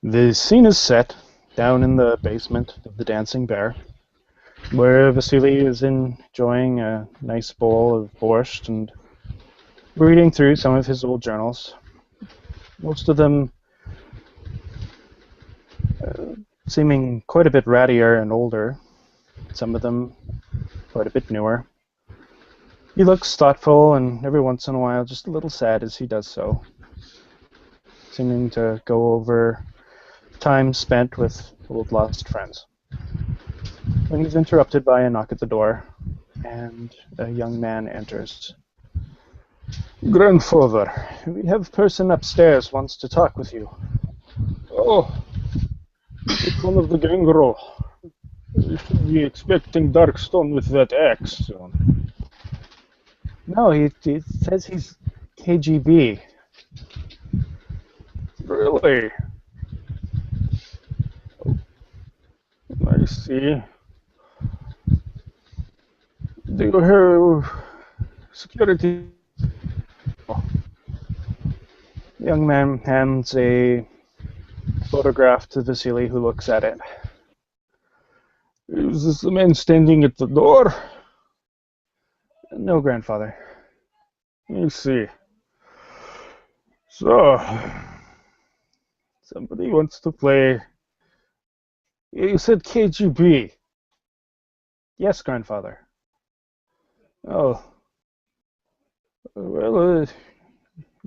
The scene is set down in the basement of the Dancing Bear, where Vasily is enjoying a nice bowl of borscht and reading through some of his old journals. Most of them seeming quite a bit rattier and older, some of them quite a bit newer. He looks thoughtful and every once in a while just a little sad as he does so, seeming to go over time spent with old lost friends. When he's interrupted by a knock at the door, and a young man enters. "Grandfather, we have a person upstairs wants to talk with you." "Oh, it's one of the Gangro. You should be expecting Darkstone with that axe soon." "No, he says he's KGB." "Really? I see. Do you have security?" The young man hands a photograph to Vasily, who looks at it. "Is this the man standing at the door?" "No, grandfather." "I see. So, somebody wants to play. You said KGB." "Yes, grandfather." "Oh, well,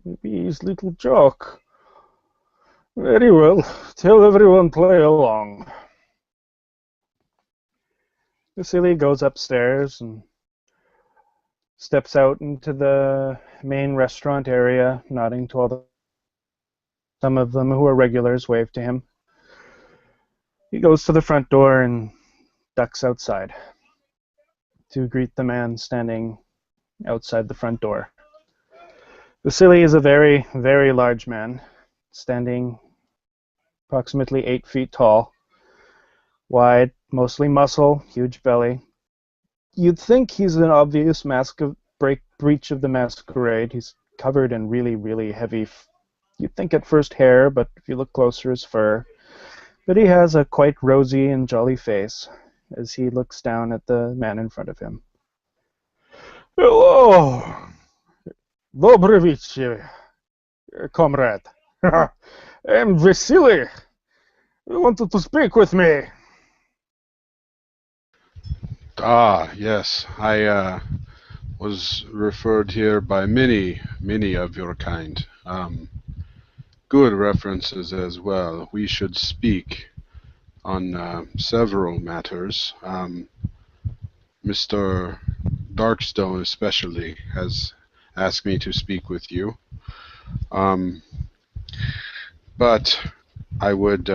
maybe his little joke. Very well. Tell everyone play along." Vasily goes upstairs and steps out into the main restaurant area, nodding to all the. Some of them who are regulars wave to him. He goes to the front door and ducks outside to greet the man standing outside the front door. Vasily is a very, very large man, standing approximately 8 feet tall, wide, mostly muscle, huge belly. You'd think he's an obvious breach of the masquerade. He's covered in really, really heavy, you'd think at first hair, but if you look closer, his fur. But he has a quite rosy and jolly face as he looks down at the man in front of him. "Hello, Dobrevich, comrade. I'm Vasily. You wanted to speak with me." Ah, yes. I was referred here by many of your kind. Good references as well. We should speak on several matters. Mr. Darkstone especially has asked me to speak with you. But I would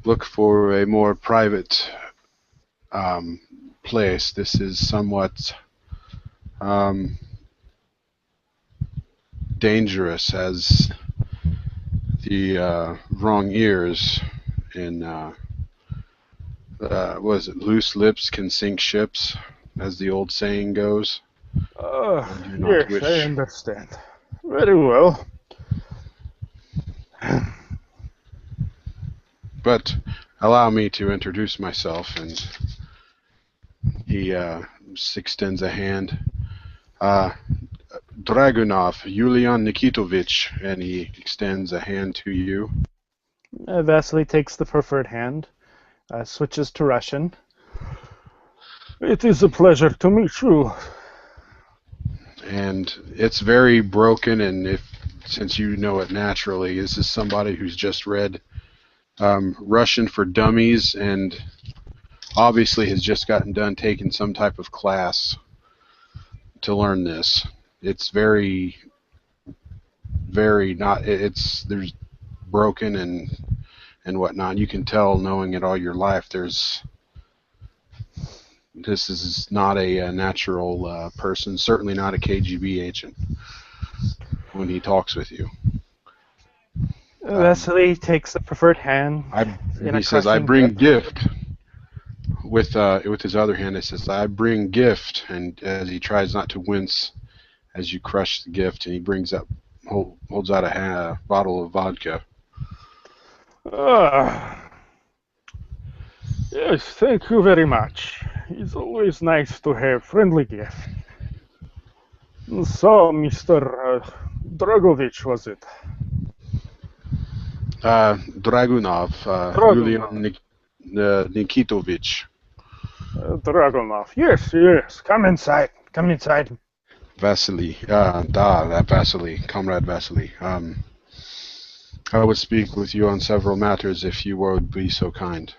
look for a more private place. This is somewhat dangerous, as the wrong ears in was it loose lips can sink ships, as the old saying goes. I do not Yes, I wish. understand. Very well. But allow me to introduce myself, and he extends a hand. Dragunov, Yulian Nikitovich, and he extends a hand to you. Vasily takes the preferred hand, switches to Russian. "It is a pleasure to meet you." And it's very broken, and since you know it naturally, this is somebody who's just read Russian for Dummies and obviously has just gotten done taking some type of class to learn this. It's very, very not. There's broken and whatnot. You can tell, knowing it all your life. This is not a natural person. Certainly not a KGB agent when he talks with you. Vasily takes the preferred hand. He says, "I bring gift." With his other hand, it says, "I bring gift," and as he tries not to wince as you crush the gift, and he holds out a bottle of vodka. Ah, yes, thank you very much. It's always nice to have friendly guests. So, Mr. Dragovich, was it? Dragunov, Dragunov. Yulian Nikitovich. Dragunov. Yes, yes. Come inside. Come inside. Vasily. Vasily. Comrade Vasily. I would speak with you on several matters if you would be so kind.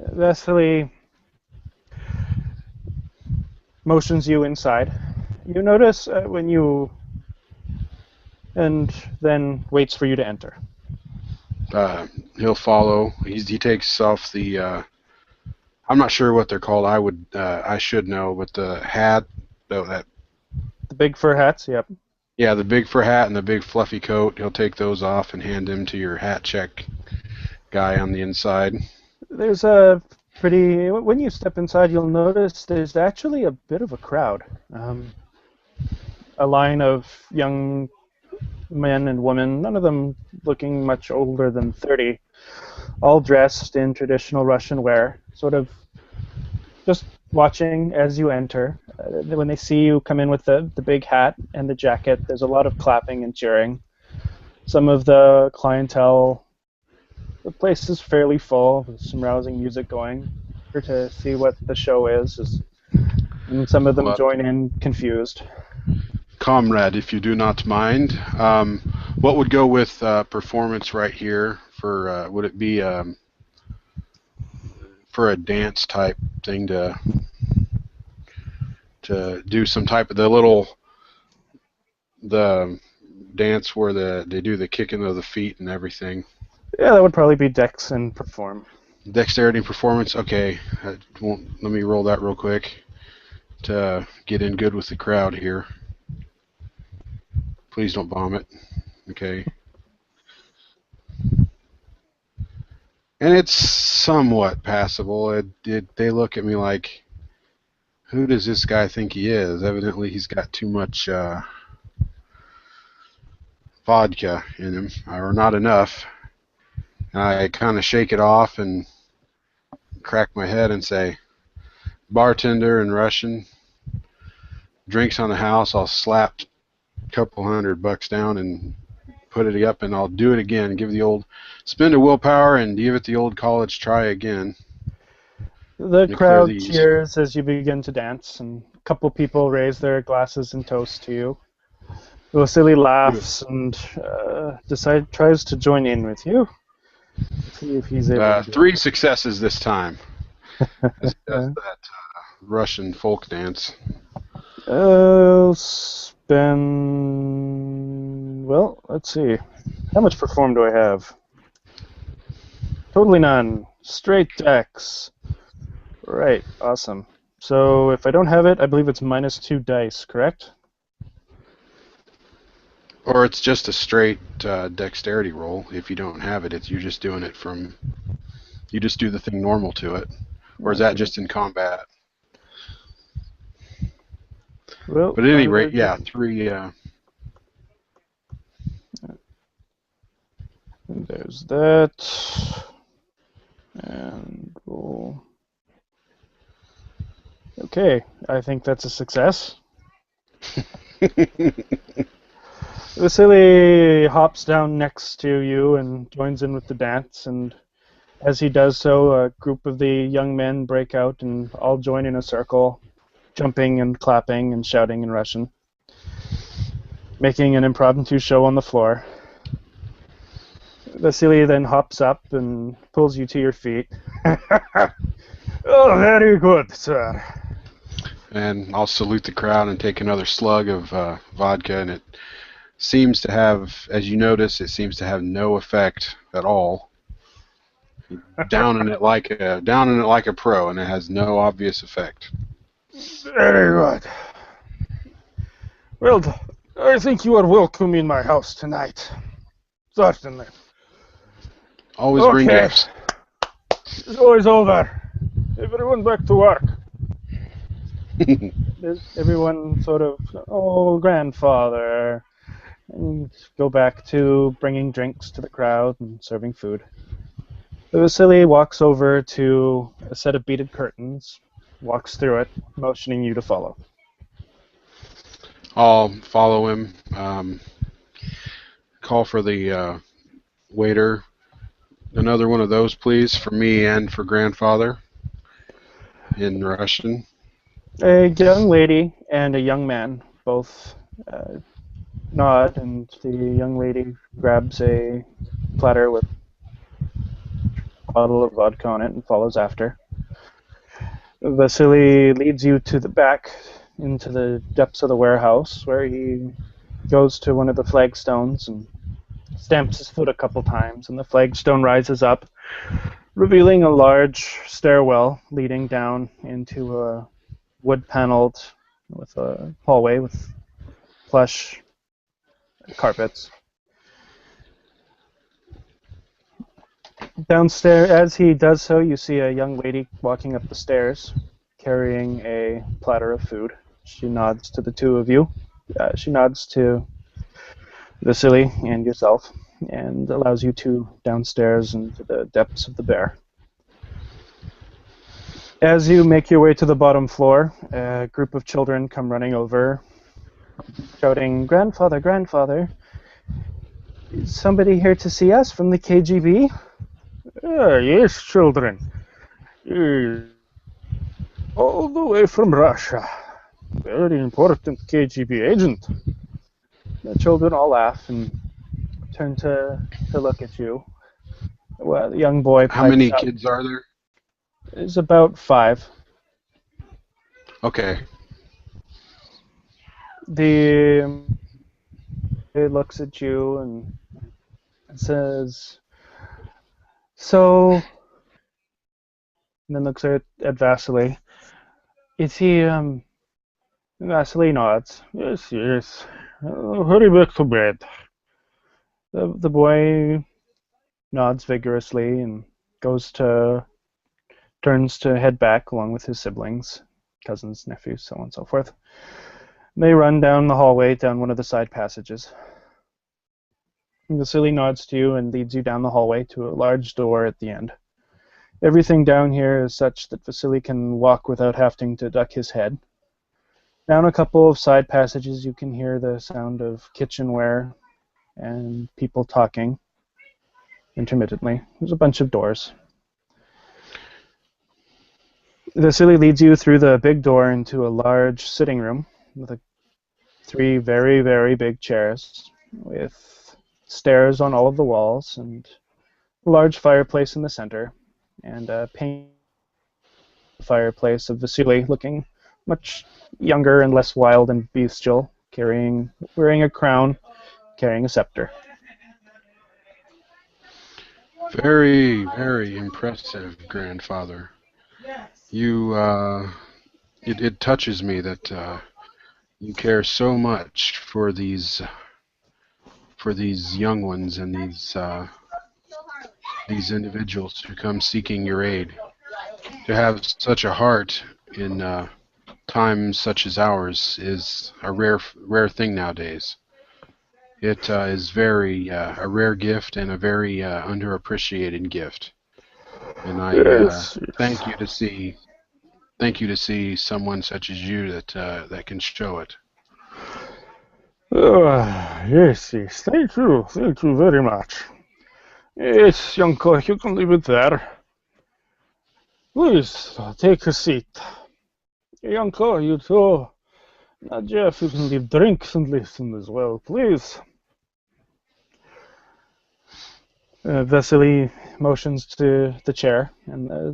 Vasily motions you inside. You notice when you and then waits for you to enter. He'll follow. He takes off the. I'm not sure what they're called. I should know, but the hat, that. The big fur hats, yep. Yeah, the big fur hat and the big fluffy coat. He'll take those off and hand them to your hat check guy on the inside. There's a pretty. When you step inside, you'll notice there's actually a bit of a crowd. A line of young men and women, none of them looking much older than 30, all dressed in traditional Russian wear, sort of just watching as you enter. When they see you come in with the big hat and the jacket, there's a lot of clapping and cheering. Some of the clientele, the place is fairly full with some rousing music going to see what the show is, and some of them Well, join in confused. comrade, if you do not mind, what would go with performance right here? Would it be for a dance type thing to do some type of the dance where they do the kicking of the feet and everything? Yeah, that would probably be Dex and Perform. Dexterity performance. Okay, let me roll that real quick to get in good with the crowd here. Please don't vomit. Okay. And it's somewhat passable. They look at me like, who does this guy think he is? Evidently, he's got too much vodka in him, or not enough. And I kind of shake it off and crack my head and say, bartender in Russian, drinks on the house, I'll slap a couple $100 down and put it up, and I'll do it again. Give the old spend a willpower and give it the old college try again. The To clear crowd these. cheers as you begin to dance, and a couple people raise their glasses and toast to you. Vasily laughs and tries to join in with you. See if he's able to do 3 successes this time. As he does it. that Russian folk dance. I'll spend. Well, let's see. How much perform do I have? Totally none. Straight Dex. Right, awesome. So if I don't have it, I believe it's -2 dice, correct? Or it's just a straight dexterity roll. If you don't have it, you're just doing it from. You just do the thing normal to it. Or is that just in combat? Well, But at any rate, yeah, 3. And there's that. And roll. Okay, I think that's a success. Vasily hops down next to you and joins in with the dance, and as he does so, a group of the young men break out and all join in a circle, jumping and clapping and shouting in Russian, making an impromptu show on the floor. Vasily then hops up and pulls you to your feet. Oh, very good, sir. And I'll salute the crowd and take another slug of vodka, and it seems to have, as you notice, it seems to have no effect at all. Downing it like a pro, and it has no obvious effect. Very good. Well, I think you are welcome in my house tonight. Certainly. Always bring gifts. The show is over. Everyone back to work. Everyone sort of, oh, grandfather, and go back to bringing drinks to the crowd and serving food. Vasily walks over to a set of beaded curtains, walks through it, motioning you to follow. I'll follow him. Call for the waiter. Another one of those, please, for me and for grandfather in Russian. A young lady and a young man both uh, nod, and the young lady grabs a platter with a bottle of vodka on it and follows after. Vasily leads you to the back into the depths of the warehouse, where he goes to one of the flagstones and stamps his foot a couple times, and the flagstone rises up, revealing a large stairwell leading down into a wood paneled with a hallway with plush carpets. Downstairs, as he does so, you see a young lady walking up the stairs carrying a platter of food. She nods to the two of you. She nods to Vasily and yourself and allows you two downstairs into the depths of the bear. As you make your way to the bottom floor, a group of children come running over, shouting, "Grandfather, grandfather, is somebody here to see us from the KGB?" Yes, children. All the way from Russia. Very important KGB agent. The children all laugh and turn to look at you. Well, the young boy How pipes many up. kids are there? It's about five. Okay. The He looks at you and says, "So," and then looks at Vasily. Is he, Vasily nods. "Yes, yes. Hurry back to bed." The boy nods vigorously and goes to, turns to head back along with his siblings, cousins, nephews, so on and so forth. They run down the hallway, down one of the side passages. Vasily nods to you and leads you down the hallway to a large door at the end. Everything down here is such that Vasily can walk without having to duck his head. Down a couple of side passages, you can hear the sound of kitchenware and people talking intermittently. There's a bunch of doors. Vasily leads you through the big door into a large sitting room with three very, very big chairs with stairs on all of the walls and a large fireplace in the center and a paint fireplace of Vasily looking much younger and less wild and bestial, wearing a crown, carrying a scepter. Very, very impressive, grandfather. You, it touches me that you care so much for these young ones and these individuals who come seeking your aid. To have such a heart in times such as ours is a rare thing nowadays. It is very a rare gift and a very underappreciated gift. And I Yes, yes. thank you to see someone such as you that can show it. Yes, yes. Thank you. Thank you very much. Yes, Yanko, you can leave it there. Please, take a seat. Yanko, you too. Now, Jeff, you can leave drinks and listen as well, please. Vasily motions to the chair, and uh,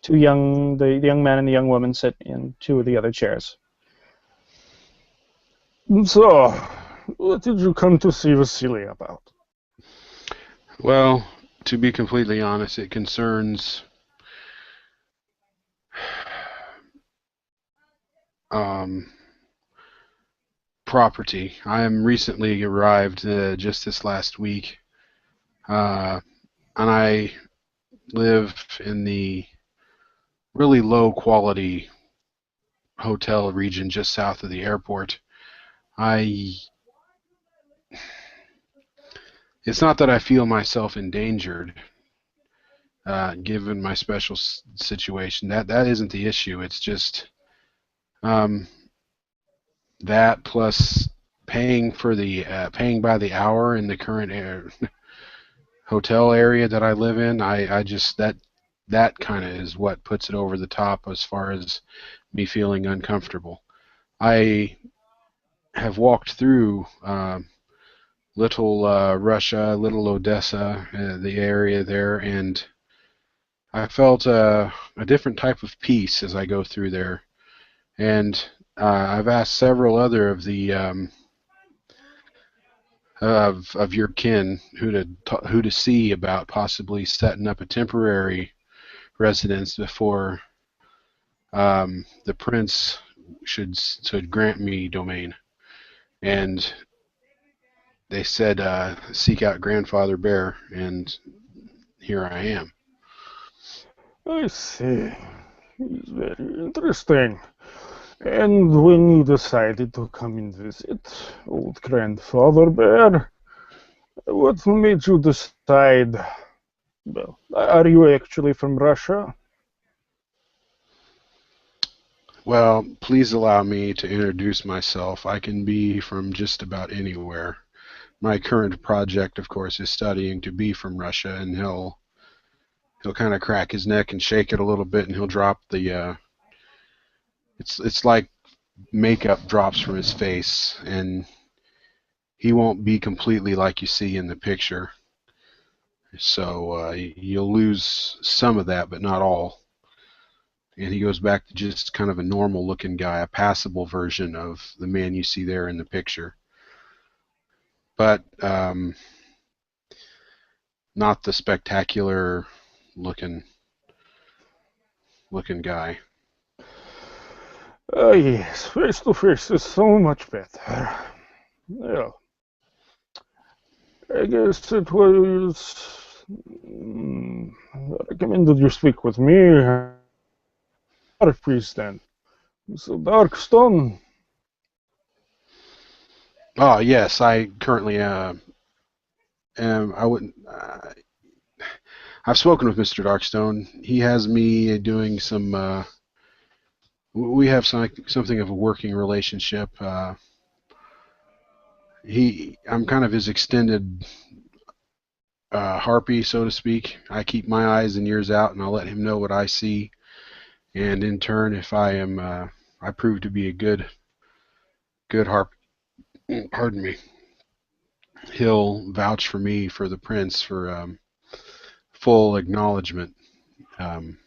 the young man and the young woman sit in two of the other chairs. So, what did you come to see Vasily about? Well, to be completely honest, it concerns um, property. I am recently arrived just this last week, uh, and I live in the really low quality hotel region just south of the airport. I It's not that I feel myself endangered, given my special situation. That isn't the issue. It's just um, that plus paying by the hour in the current hotel area that I live in. I just that kind of is what puts it over the top as far as me feeling uncomfortable. I have walked through Little Russia, Little Odessa, the area there, and I felt a different type of peace as I go through there. And I've asked several other of the of your kin who to see about possibly setting up a temporary residence before the prince should grant me domain. And they said seek out Grandfather Bear, and here I am. I see. It's very interesting. And when you decided to come and visit old Grandfather Bear, what made you decide? Well, are you actually from Russia? Well, please allow me to introduce myself. I can be from just about anywhere. My current project, of course, is studying to be from Russia, and he'll kind of crack his neck and shake it a little bit, and he'll drop the. It's like makeup drops from his face, and he won't be completely like you see in the picture. So you'll lose some of that, but not all. And he goes back to just kind of a normal looking guy, a passable version of the man you see there in the picture. But not the spectacular looking guy. Yes, face to face is so much better. Well, I guess it was recommended you speak with me, Dark Priest, then. So, Darkstone. Oh yes, I currently am. I wouldn't. I've spoken with Mr. Darkstone. He has me doing some. We have something of a working relationship. I'm kind of his extended harpy, so to speak. I keep my eyes and ears out, and I'll let him know what I see. And in turn, if I prove to be a good harp, pardon me, he'll vouch for me for the prince for full acknowledgement. Um,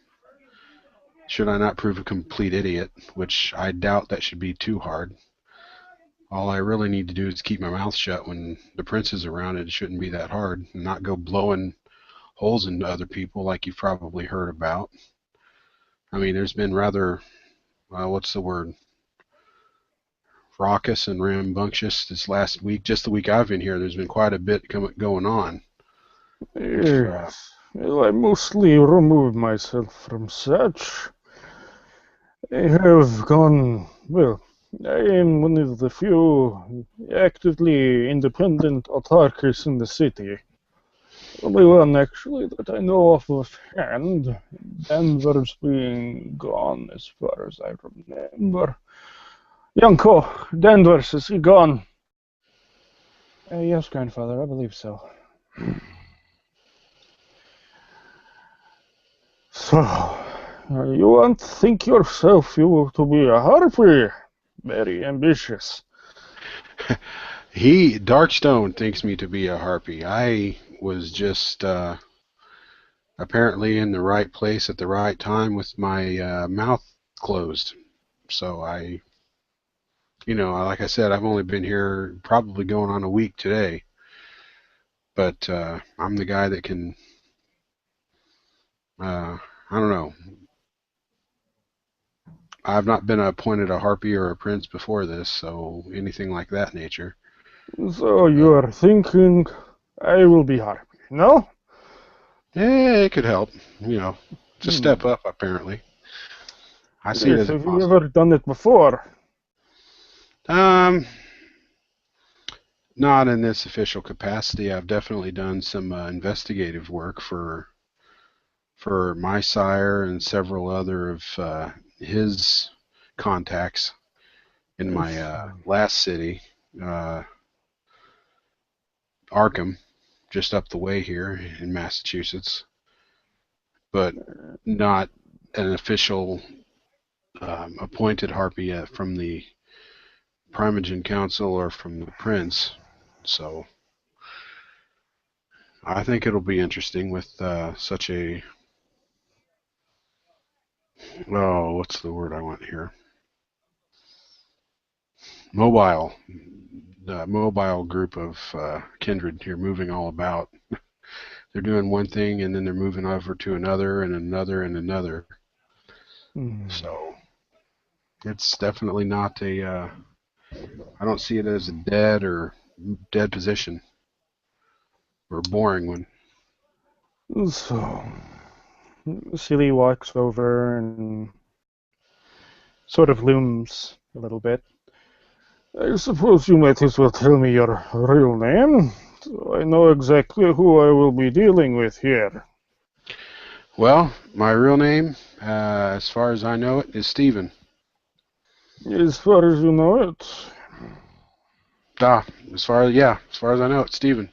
should I not prove a complete idiot, which I doubt that should be too hard. All I really need to do is keep my mouth shut when the prince is around. It shouldn't be that hard, and not go blowing holes into other people like you've probably heard about. I mean, there's been rather, what's the word, raucous and rambunctious this last week. Just the week I've been here, there's been quite a bit going on. If Yes. Well, I mostly removed myself from such. I have gone, well, I am one of the few actively independent autarkies in the city. Only one, actually, that I know of offhand. Denver's being gone, as far as I remember. Yanko, Denver's, is he gone? Yes, grandfather, I believe so. So, you won't think yourself you to be a harpy. Very ambitious. Darkstone thinks me to be a harpy. I was just apparently in the right place at the right time with my mouth closed. So like I said, I've only been here probably going on a week today, but I'm the guy that can, I don't know. I've not been appointed a harpy or a prince before this, so anything like that nature. So you Uh, are thinking I will be harpy, no? yeah, it could help. It's a Hmm. step up apparently. I see it Yes, as a have you positive. ever done it before? Um, Not in this official capacity. I've definitely done some investigative work for my sire and several other of his contacts in my Yes. last city, uh, Arkham, just up the way here in Massachusetts, but not an official appointed harpy yet from the Primogen Council or from the Prince. So I think it'll be interesting with such a what's the word I want here? Mobile, mobile group of kindred here moving all about. They're doing one thing and then they're moving over to another and another and another. Hmm. So it's definitely not a. I don't see it as a dead position or a boring one. So, Vasily walks over and sort of looms a little bit. I suppose you might as well tell me your real name, so I know exactly who I will be dealing with here. Well, my real name, as far as I know it, is Stephen. As far as you know it. Ah, as far as I know, it's Stephen.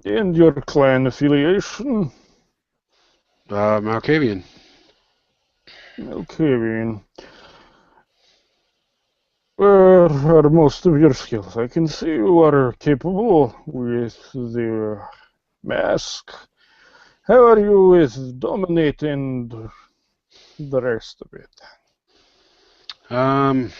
And your clan affiliation? Malkavian. Melkavian. Where are most of your skills? I can see you are capable with the mask. How are you with dominate and the rest of it? Um,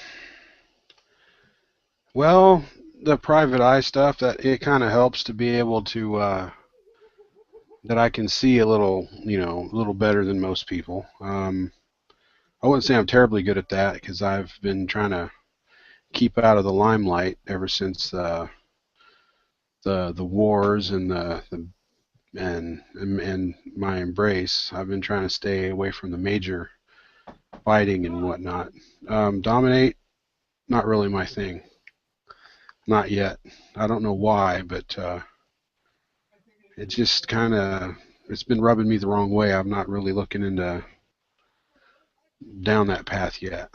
well, the private eye stuff that it kind of helps to be able to that I can see a little, a little better than most people. I wouldn't say I'm terribly good at that because I've been trying to keep out of the limelight ever since the wars and the and my embrace. I've been trying to stay away from the major fighting and whatnot. Dominate, not really my thing. Not yet. I don't know why, but it just kind of it's been rubbing me the wrong way. I'm not really looking into down that path yet.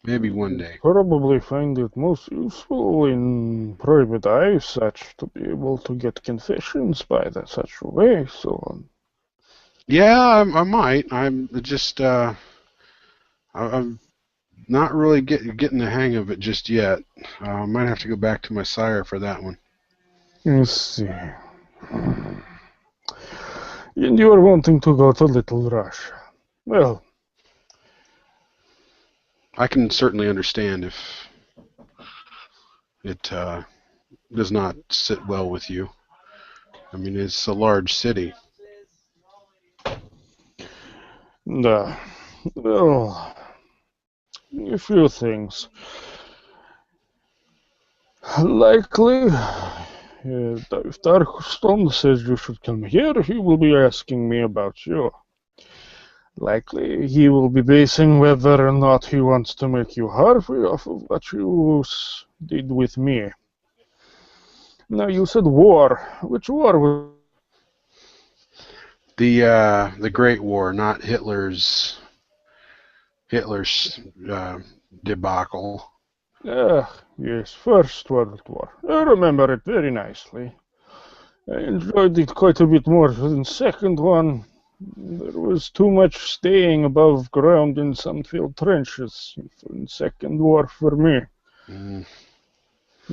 Maybe one You'd day. probably find it most useful in private eye such to be able to get confessions by that such a way, so Yeah, I might. I'm just I'm not really getting the hang of it just yet. I might have to go back to my sire for that one. let's see. And you are wanting to go to Little Russia. Well, I can certainly understand if it does not sit well with you. I mean, it's a large city. the, well, a few things. Likely, if Darkstone says you should come here, he will be asking me about you. Likely, he will be basing whether or not he wants to make you Harvey off of what you did with me. Now, you said war. Which war was The Great War, not Hitler's debacle. yes, First World War. I remember it very nicely. I enjoyed it quite a bit more than second one. There was too much staying above ground in sunfilled trenches in Second War for me. Mm.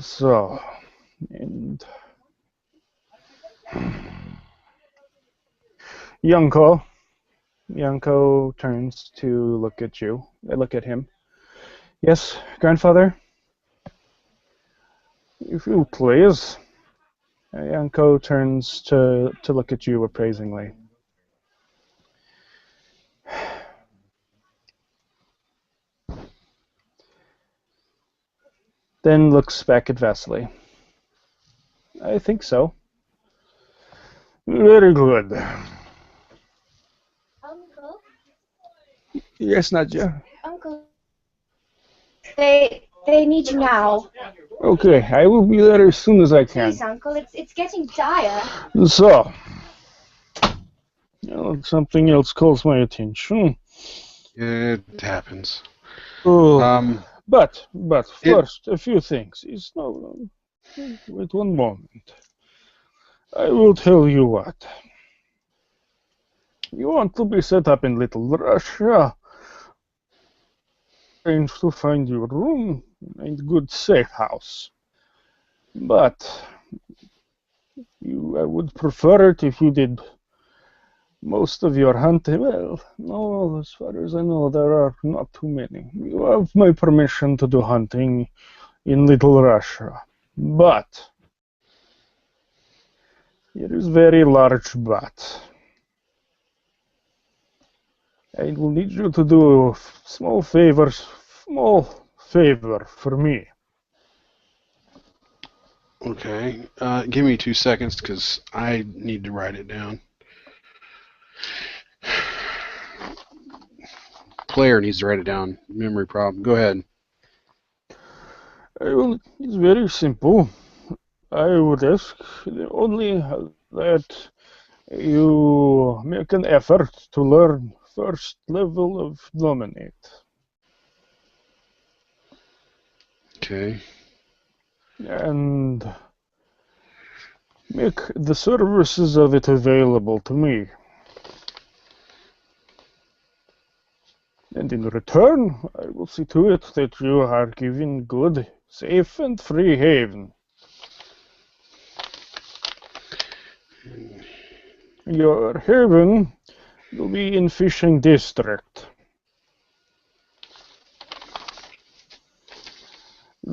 So, and Yanko, Yanko turns to look at you. I look at him. Yes, grandfather? If you please. Yanko turns to look at you appraisingly. Then looks back at Vasily. I think so. Very good. Yes, Nadja. Uncle, they need you now. Okay, I will be there as soon as I can. Please, Uncle, it's getting dire. So, something else calls my attention. It happens. Oh, Um, but it first, a few things. It's no. Wait one moment. I will tell you what. You want to be set up in Little Russia. Arrange to find you a room and good safe house. But I would prefer it if you did most of your hunting. Well, no, as far as I know, there are not too many. You have my permission to do hunting in Little Russia. But it is very large but. I will need you to do a small favor for me. okay. Give me 2 seconds because I need to write it down. Player needs to write it down. Memory problem. Go ahead. It's very simple. I would ask only that you make an effort to learn first level of Dominate. Okay. And make the services of it available to me. And in return, I will see to it that you are given good, safe, and free haven. Your haven will be in Fishing District.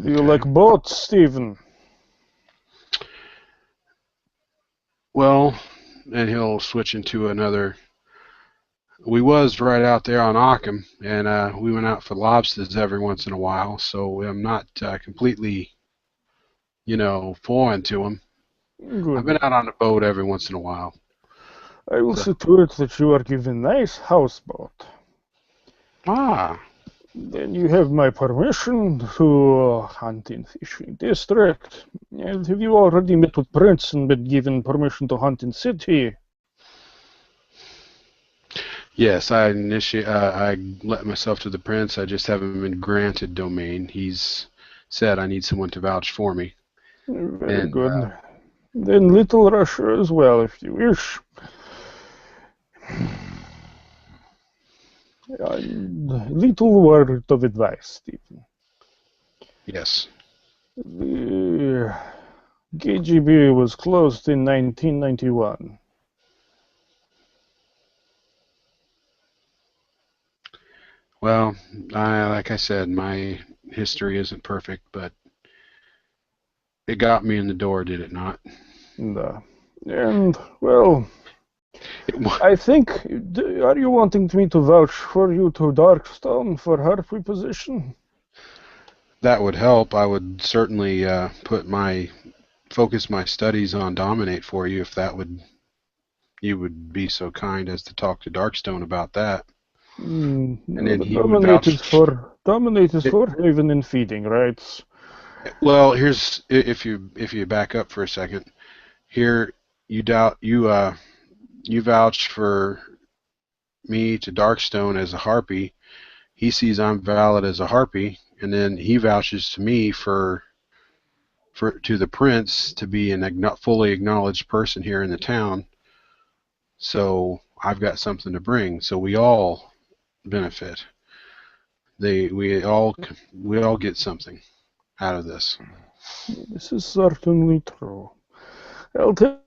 Do you like Okay. boats, Stephen? Well, and he'll switch into another. We was right out there on Ockham, and we went out for lobsters every once in a while. So I'm not completely, foreign to him. I've been Good. out on the boat every once in a while. I will So, see to it that you are given nice houseboat. ah, Then you have my permission to hunt in Fishing District. And have you already met with Prince and been given permission to hunt in City? yes, I let myself to the prince. I just haven't been granted domain. He's said I need someone to vouch for me, Very and good. Then Little Russia as well, if you wish. Little word of advice, Stephen. yes. The KGB was closed in 1991. Well, like I said, my history isn't perfect, but it got me in the door, did it not? And well, It, I think, are you wanting me to vouch for you to Darkstone for her preposition? that would help. I would certainly focus my studies on Dominate for you if you would be so kind as to talk to Darkstone about that, and No, then the he would vouch. dominate is It, for haven and feeding rights. well, here's if you back up for a second. Here you vouch for me to Darkstone as a harpy. He sees I'm valid as a harpy, and then he vouches to me to the prince to be an fully acknowledged person here in the town. So I've got something to bring. So we all benefit. They we all get something out of this. This is certainly true. I'll tell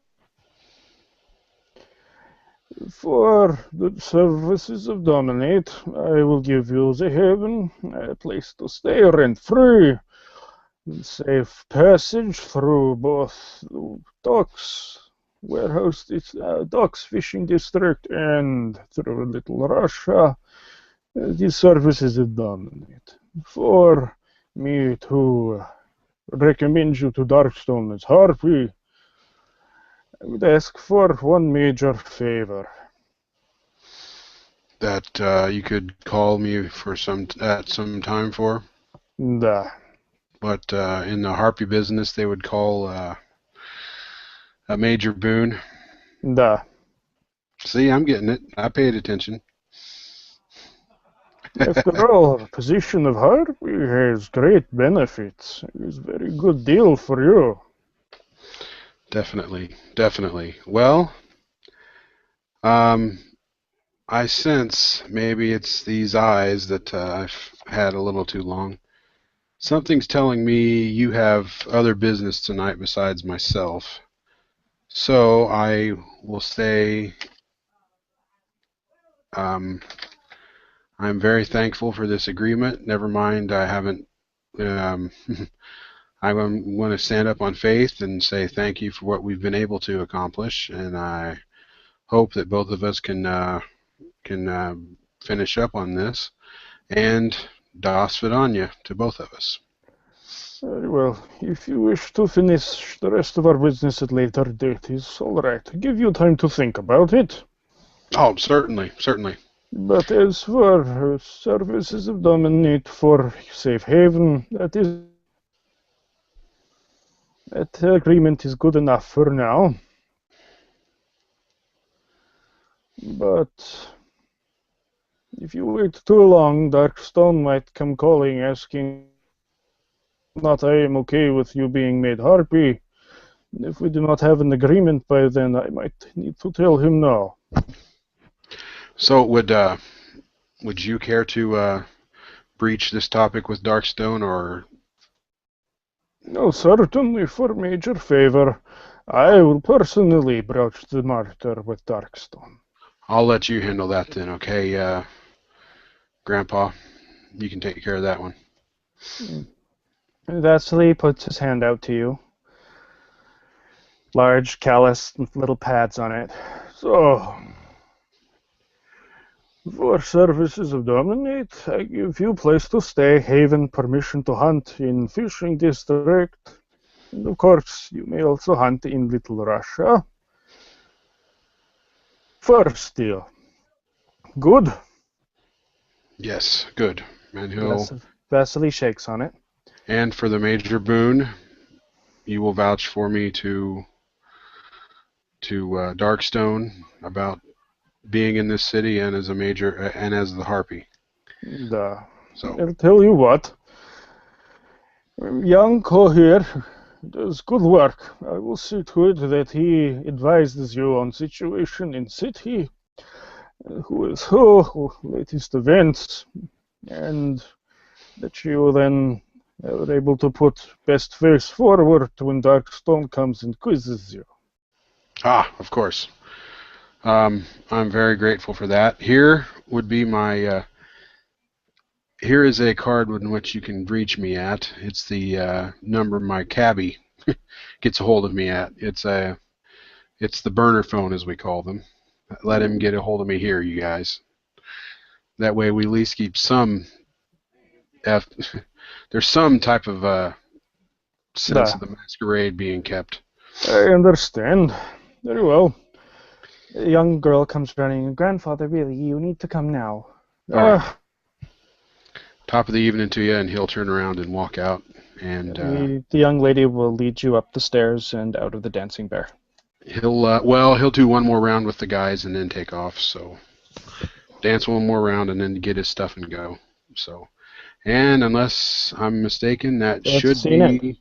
for the services of Dominate, I will give you the haven, a place to stay rent-free, safe passage through both docks, docks, fishing district, and through Little Russia. These services of Dominate. For me to recommend you to Darkstone as Harpy, I would ask for one major favor. that you could call me for at some time for. Da, What in the harpy business they would call a major boon. da. See, I'm getting it. I paid attention. After all, the position of harpy has great benefits. It's a very good deal for you. Definitely, definitely. Well, um, I sense maybe it's these eyes that I've had a little too long. Something's telling me you have other business tonight besides myself. So I will say um, I'm very thankful for this agreement. Never mind, I haven't. Um, I'm going to stand up on faith and say thank you for what we've been able to accomplish, and I hope that both of us can finish up on this. And das vidanya to both of us. Very well. If you wish to finish the rest of our business at later date, is all right. Give you time to think about it. Oh, certainly, certainly. But as for services of Dominate for safe haven, that agreement is good enough for now. But if you wait too long, Darkstone might come calling, asking not I am okay with you being made harpy. If we do not have an agreement by then, I might need to tell him no. So would you care to breach this topic with Darkstone, or No, certainly for major favor. I will personally broach the matter with Darkstone. I'll let you handle that then, okay, Grandpa? You can take care of that one. Vasily puts his hand out to you. Large, callous, with little pads on it. So, for services of Dominate, I give you place to stay, haven, permission to hunt in fishing district. And of course, you may also hunt in Little Russia. First deal. Good. Yes, good. And he'll Vasily shakes on it. and for the major boon, you will vouch for me to Darkstone about being in this city and as a major and as the harpy. So I'll tell you what. Young Co here does good work. I will see to it that he advises you on situation in city, who is who, latest events, and that you then are able to put best face forward when Darkstone comes and quizzes you. of course. I'm very grateful for that. Here would be my. Here is a card in which you can reach me at. It's the number my cabbie gets a hold of me at. It's the burner phone, as we call them. Let him get a hold of me here, you guys. That way, we at least keep some. There's some type of sense of the masquerade being kept. I understand. Very well. A young girl comes running. Grandfather, really, you need to come now. Right. Top of the evening to you, and he'll turn around and walk out. And the young lady will lead you up the stairs and out of the dancing bear. He'll do one more round with the guys and then take off. So dance one more round and then get his stuff and go. So, and unless I'm mistaken, that should be